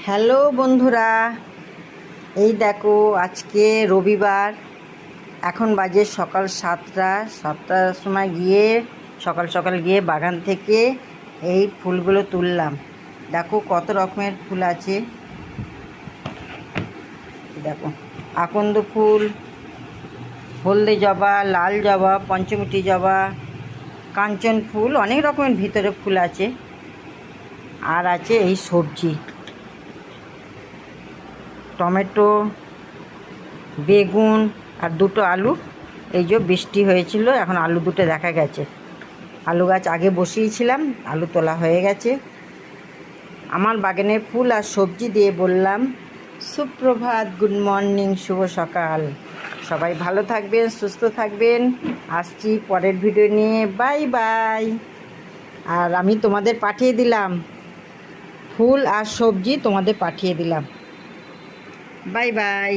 Hello বন্ধুরা, এই দেখো আজকে রবিবার। এখন বাজে সকাল 7টার সময় সকাল সকাল গিয়ে বাগান থেকে এই ফুলগুলো তুললাম। দেখো কত রকমের ফুল আছে। দেখো আকন্দ ফুল, হলদে জবা, লাল জবা, পঞ্চমুখী জবা, কাঞ্চন ফুল, অনেক রকমের ভিতরে ফুল আছে। আর আছে এই সবজি, টমেটো, বেগুন আর দুটো আলু। এই যে বৃষ্টি হয়েছিল, এখন আলু দুটো দেখা গেছে। আলু গাছ আগে বসিয়েছিলাম, আলু তোলা হয়ে গেছে। আমার বাগানের ফুল আর সবজি দিয়ে বললাম সুপ্রভাত, গুড মর্নিং, শুভ সকাল। সবাই ভালো থাকবেন, সুস্থ থাকবেন। আসছি পরের ভিডিও নিয়ে, বাই বাই। আর আমি তোমাদের পাঠিয়ে দিলাম ফুল আর সবজি, তোমাদের পাঠিয়ে দিলাম। Bye bye.